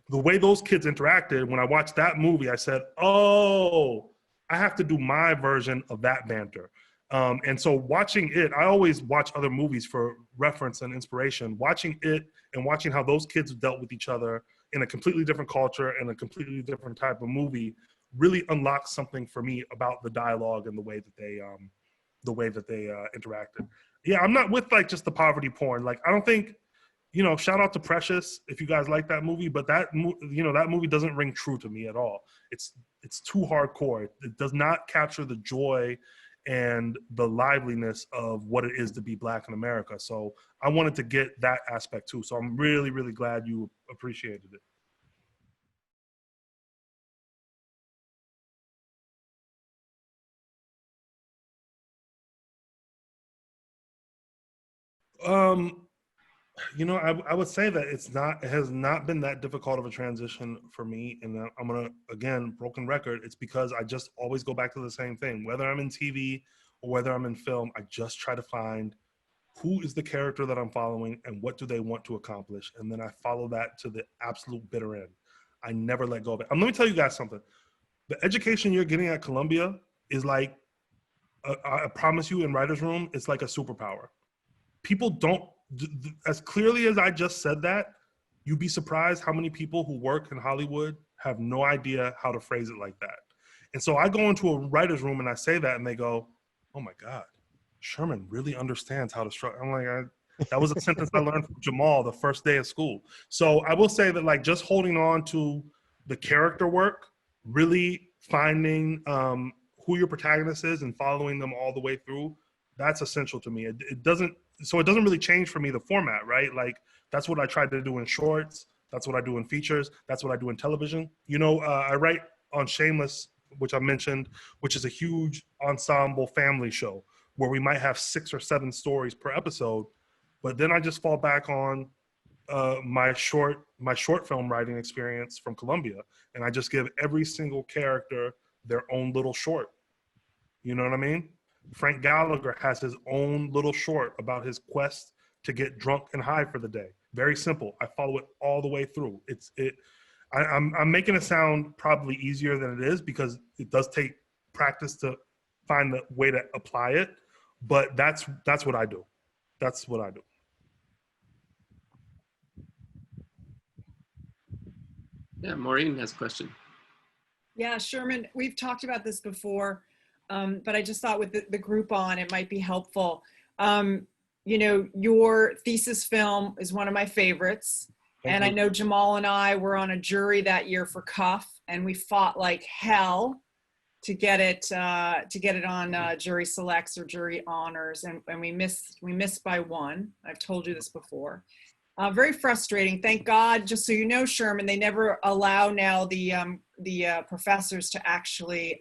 the way those kids interacted, when I watched that movie, I said, oh, I have to do my version of that banter. And so watching it, I always watch other movies for reference and inspiration. Watching it and watching how those kids dealt with each other in a completely different culture and a completely different type of movie really unlocks something for me about the dialogue and the way that they interacted. Yeah, I'm not with like just the poverty porn. Like, I don't think, shout out to Precious if you guys like that movie, but that movie doesn't ring true to me at all. It's too hardcore. It does not capture the joy and the liveliness of what it is to be Black in America. So I wanted to get that aspect too. So I'm really, really glad you appreciated it. I would say that it has not been that difficult of a transition for me. And I'm gonna, again, broken record. It's because I just always go back to the same thing. Whether I'm in TV or whether I'm in film, I just try to find who is the character that I'm following and what do they want to accomplish. And then I follow that to the absolute bitter end. I never let go of it. Let me tell you guys something. The education you're getting at Columbia is like, I promise you in writer's room, it's like a superpower. People don't, as clearly as I just said that, you'd be surprised how many people who work in Hollywood have no idea how to phrase it like that. And so I go into a writer's room and I say that and they go, oh my God, Sherman really understands how to structure. I'm like, that was a sentence I learned from Jamal the first day of school. So I will say that like just holding on to the character work, really finding who your protagonist is and following them all the way through, that's essential to me. It doesn't really change for me the format, right? Like that's what I tried to do in shorts. That's what I do in features. That's what I do in television. I write on Shameless, which I mentioned, which is a huge ensemble family show where we might have 6 or 7 stories per episode. But then I just fall back on my short film writing experience from Columbia. And I just give every single character their own little short. You know what I mean? Frank Gallagher has his own little short about his quest to get drunk and high for the day. Very simple. I follow it all the way through. I'm making it sound probably easier than it is because it does take practice to find the way to apply it. But that's what I do. That's what I do. Yeah, Maureen has a question. Yeah, Sherman, we've talked about this before, but I just thought with the group on, it might be helpful. Your thesis film is one of my favorites. And I know Jamal and I were on a jury that year for Cuff, and we fought like hell to get it on jury selects or jury honors, and we missed by one. I've told you this before. Very frustrating. Thank God, just so you know, Sherman, they never allow now the professors to actually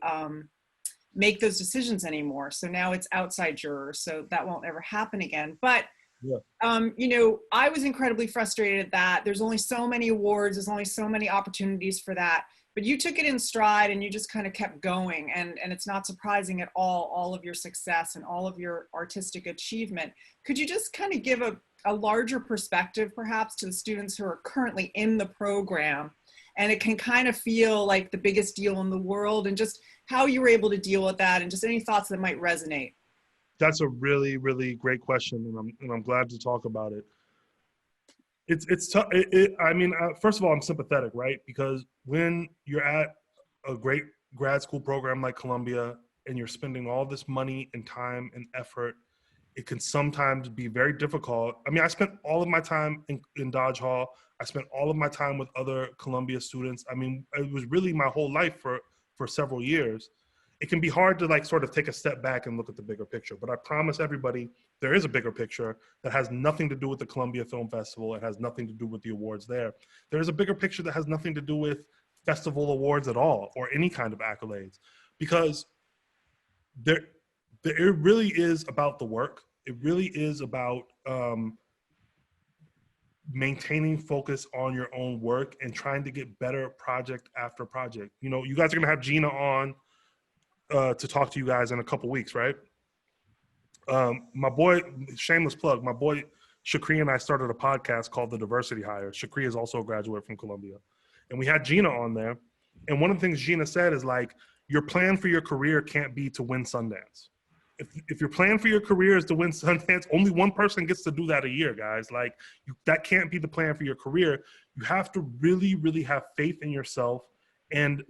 make those decisions anymore. So now it's outside jurors. So that won't ever happen again. But yeah. I was incredibly frustrated at that. There's only so many awards. There's only so many opportunities for that. But you took it in stride and you just kind of kept going. And it's not surprising at all of your success and all of your artistic achievement. Could you just kind of give a larger perspective perhaps to the students who are currently in the program, and it can kind of feel like the biggest deal in the world, and just how you were able to deal with that, and just any thoughts that might resonate? That's a really, really great question, and I'm glad to talk about it. It's tough. First of all, I'm sympathetic, right? Because when you're at a great grad school program like Columbia and you're spending all this money and time and effort, it can sometimes be very difficult. I mean, I spent all of my time in Dodge Hall. I spent all of my time with other Columbia students. I mean, it was really my whole life for several years. It can be hard to like sort of take a step back and look at the bigger picture. But I promise everybody there is a bigger picture that has nothing to do with the Columbia Film Festival. It has nothing to do with the awards there. There is a bigger picture that has nothing to do with festival awards at all or any kind of accolades, because it really is about the work. It really is about maintaining focus on your own work and trying to get better project after project. You know, you guys are gonna have Gina on to talk to you guys in a couple weeks, right? My boy, shameless plug, my boy Shakri and I started a podcast called The Diversity Hire. Shakri is also a graduate from Columbia. And we had Gina on there. And one of the things Gina said is like, your plan for your career can't be to win Sundance. If your plan for your career is to win Sundance, only one person gets to do that a year, guys. Like, that can't be the plan for your career. You have to really, really have faith in yourself and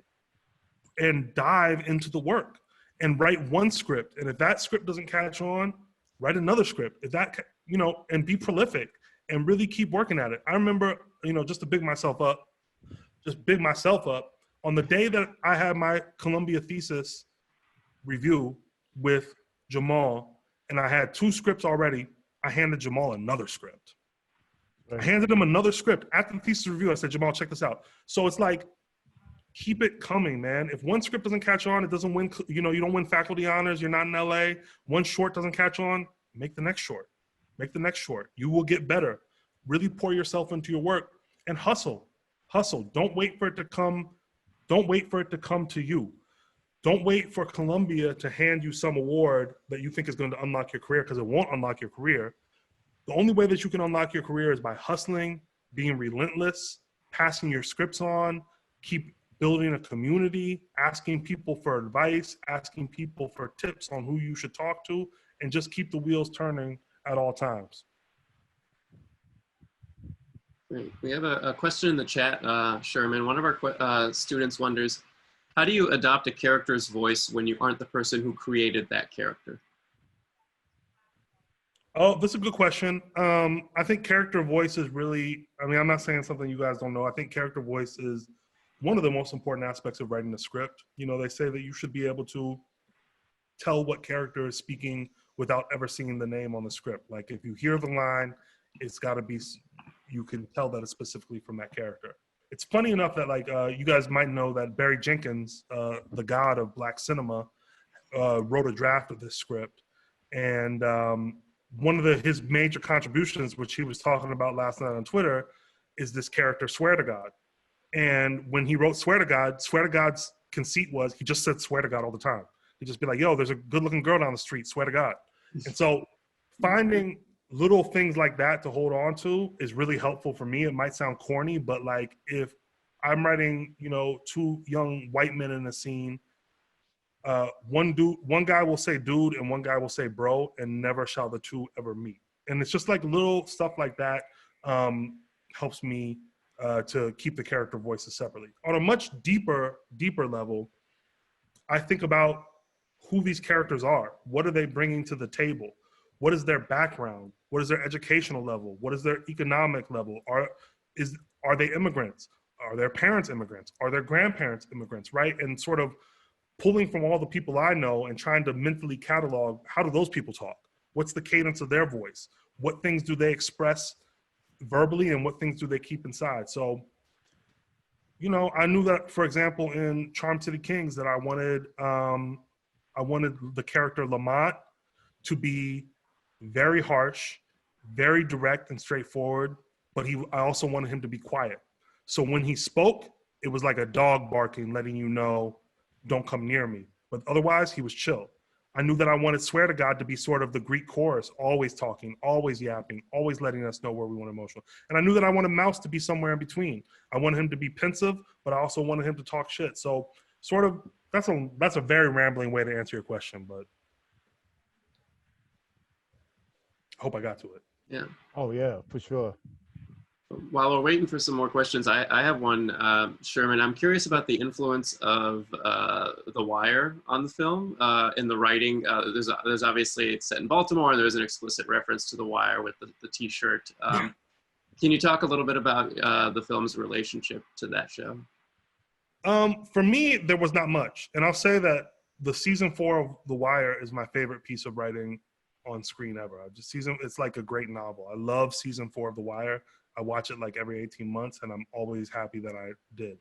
dive into the work and write one script. And if that script doesn't catch on, write another script. If that, and be prolific and really keep working at it. I remember, just to big myself up, on the day that I had my Columbia thesis review with Jamal, and I had 2 scripts already, I handed Jamal another script. Right. I handed him another script. After the thesis review, I said, Jamal, check this out. So it's like, keep it coming, man. If one script doesn't catch on, it doesn't win, you don't win faculty honors, you're not in LA, one short doesn't catch on, make the next short. Make the next short. You will get better. Really pour yourself into your work and hustle. Hustle. Don't wait for it to come. Don't wait for it to come to you. Don't wait for Columbia to hand you some award that you think is going to unlock your career, because it won't unlock your career. The only way that you can unlock your career is by hustling, being relentless, passing your scripts on, keep building a community, asking people for advice, asking people for tips on who you should talk to, and just keep the wheels turning at all times. Great. We have a question in the chat, Sherman. One of our students wonders, how do you adopt a character's voice when you aren't the person who created that character? Oh, that's a good question. I think character voice is really, I'm not saying something you guys don't know. I think character voice is one of the most important aspects of writing a script. They say that you should be able to tell what character is speaking without ever seeing the name on the script. Like, if you hear the line, it's got to be, you can tell that it's specifically from that character. It's funny enough that you guys might know that Barry Jenkins, the god of Black cinema, wrote a draft of this script. And one of his major contributions, which he was talking about last night on Twitter, is this character, Swear to God. And when he wrote Swear to God's conceit was he just said swear to God all the time. He'd just be like, yo, there's a good looking girl down the street, swear to God. And so finding little things like that to hold on to is really helpful for me. It might sound corny, but like, if I'm writing, 2 young white men in a scene, one guy will say dude and one guy will say bro, and never shall the 2 ever meet. And it's just like little stuff like that helps me to keep the character voices separately. On a much deeper level, I think about who these characters are. What are they bringing to the table? What is their background? What is their educational level? What is their economic level? Are they immigrants? Are their parents immigrants? Are their grandparents immigrants, right? And sort of pulling from all the people I know and trying to mentally catalog, how do those people talk? What's the cadence of their voice? What things do they express verbally and what things do they keep inside? So, I knew that, for example, in Charm City Kings, that I wanted the character Lamont to be very harsh, very direct and straightforward, but I also wanted him to be quiet. So when he spoke, it was like a dog barking, letting you know, don't come near me. But otherwise, he was chill. I knew that I wanted Swear to God to be sort of the Greek chorus, always talking, always yapping, always letting us know where we want emotional. And I knew that I wanted Mouse to be somewhere in between. I wanted him to be pensive, but I also wanted him to talk shit. So sort of, that's a very rambling way to answer your question, but I hope I got to it. Yeah. Oh yeah, for sure. While we're waiting for some more questions, I have one, Sherman. I'm curious about the influence of The Wire on the film in the writing. There's obviously, it's set in Baltimore, and there's an explicit reference to The Wire with the T-shirt. Can you talk a little bit about the film's relationship to that show? For me, there was not much. And I'll say that the season 4 of The Wire is my favorite piece of writing on screen ever. It's like a great novel. I love season 4 of The Wire. I watch it like every 18 months, and I'm always happy that I did.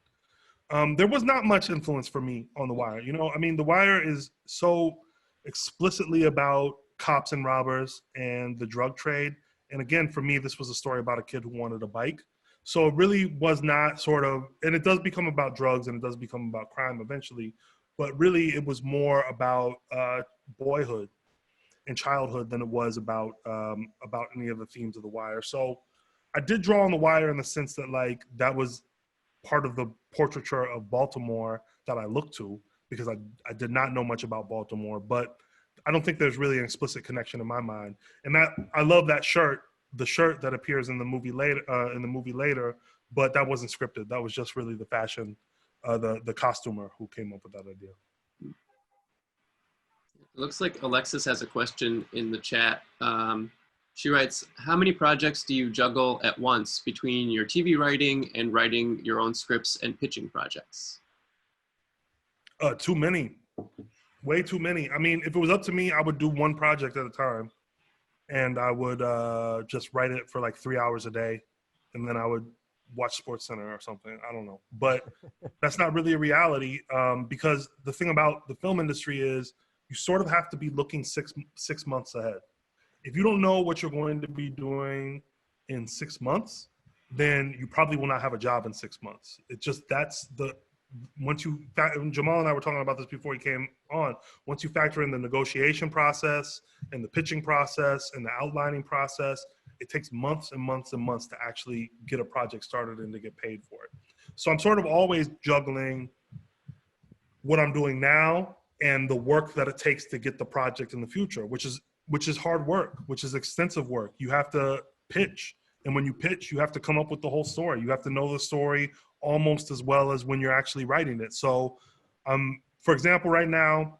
There was not much influence for me on The Wire. The Wire is so explicitly about cops and robbers and the drug trade. And again, for me, this was a story about a kid who wanted a bike. So it really was not and it does become about drugs and it does become about crime eventually, but really it was more about boyhood in childhood than it was about any of the themes of The Wire. So I did draw on The Wire in the sense that like that was part of the portraiture of Baltimore that I looked to, because I did not know much about Baltimore, but I don't think there's really an explicit connection in my mind. And that I love that shirt, the shirt that appears in the movie later, but that wasn't scripted. That was just really the fashion, the costumer who came up with that idea. It looks like Alexis has a question in the chat. She writes, how many projects do you juggle at once between your TV writing and writing your own scripts and pitching projects? Too many, way too many. I mean, if it was up to me, I would do one project at a time, and I would just write it for like 3 hours a day, and then I would watch SportsCenter or something. I don't know, but that's not really a reality, because the thing about the film industry is you sort of have to be looking six months ahead. If you don't know what you're going to be doing in 6 months, then you probably will not have a job in 6 months. It's just, Jamal and I were talking about this before he came on, once you factor in the negotiation process and the pitching process and the outlining process, it takes months and months and months to actually get a project started and to get paid for it. So I'm sort of always juggling what I'm doing now and the work that it takes to get the project in the future, which is hard work, which is extensive work. You have to pitch. And when you pitch, you have to come up with the whole story. You have to know the story almost as well as when you're actually writing it. So, for example, right now,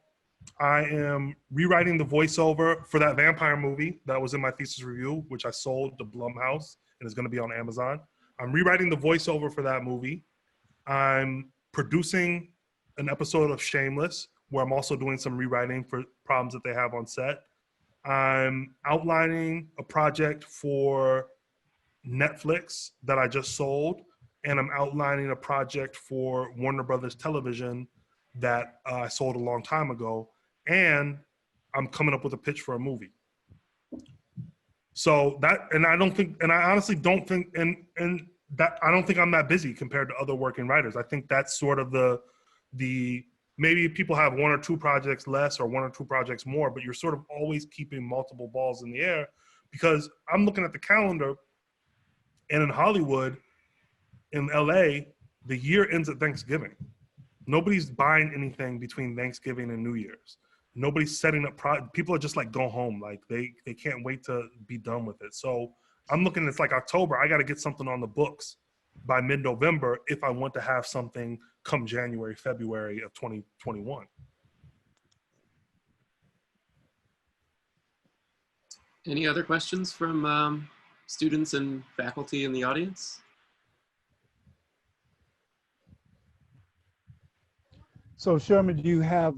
I am rewriting the voiceover for that vampire movie that was in my thesis review, which I sold to Blumhouse and is going to be on Amazon. I'm rewriting the voiceover for that movie. I'm producing an episode of Shameless, where I'm also doing some rewriting for problems that they have on set. I'm outlining a project for Netflix that I just sold, and I'm outlining a project for Warner Brothers Television that I sold a long time ago, and I'm coming up with a pitch for a movie. So that, and I honestly don't think, and that I don't think I'm that busy compared to other working writers. I think that's sort of the maybe people have one or two projects less or one or two projects more, but you're sort of always keeping multiple balls in the air, because I'm looking at the calendar, and in Hollywood, in LA, the year ends at Thanksgiving. Nobody's buying anything between Thanksgiving and New Year's. Nobody's setting up, people are just like, go home. Like they can't wait to be done with it. So I'm looking, it's like October, I got to get something on the books by mid-November if I want to have something come January, February of 2021. Any other questions from students and faculty in the audience? So Sherman, do you have,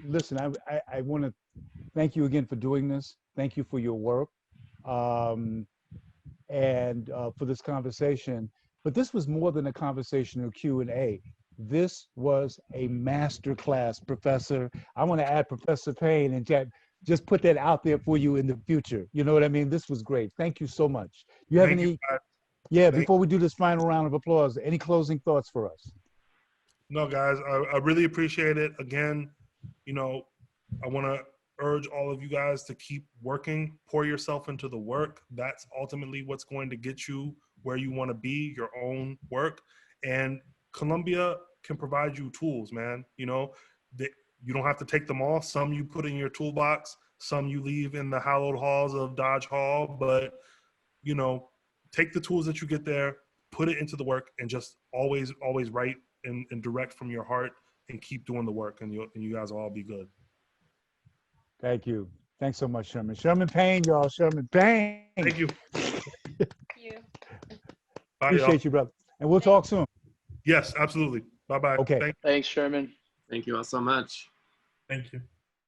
listen, I want to thank you again for doing this. Thank you for your work and for this conversation. But this was more than a conversational Q&A. This was a masterclass, Professor. I want to add Professor Payne and just put that out there for you in the future. You know what I mean? This was great. Thank you so much. You have any? Yeah, before we do this final round of applause, any closing thoughts for us? No, guys, I really appreciate it. Again, you know, I want to urge all of you guys to keep working, pour yourself into the work. That's ultimately what's going to get you where you want to be, your own work. And Columbia can provide you tools, man. You know, you don't have to take them all. Some you put in your toolbox, some you leave in the hallowed halls of Dodge Hall. But, you know, take the tools that you get there, put it into the work, and just always write and direct from your heart, and keep doing the work, and you guys will all be good. Thank you. Thanks so much, Sherman. Sherman Payne, y'all. Sherman Payne. Thank you. Thank you. Bye, Appreciate y'all. you, brother. And we'll talk soon. Yes, absolutely. Bye-bye. Okay. Thanks, Sherman. Thank you all so much. Thank you.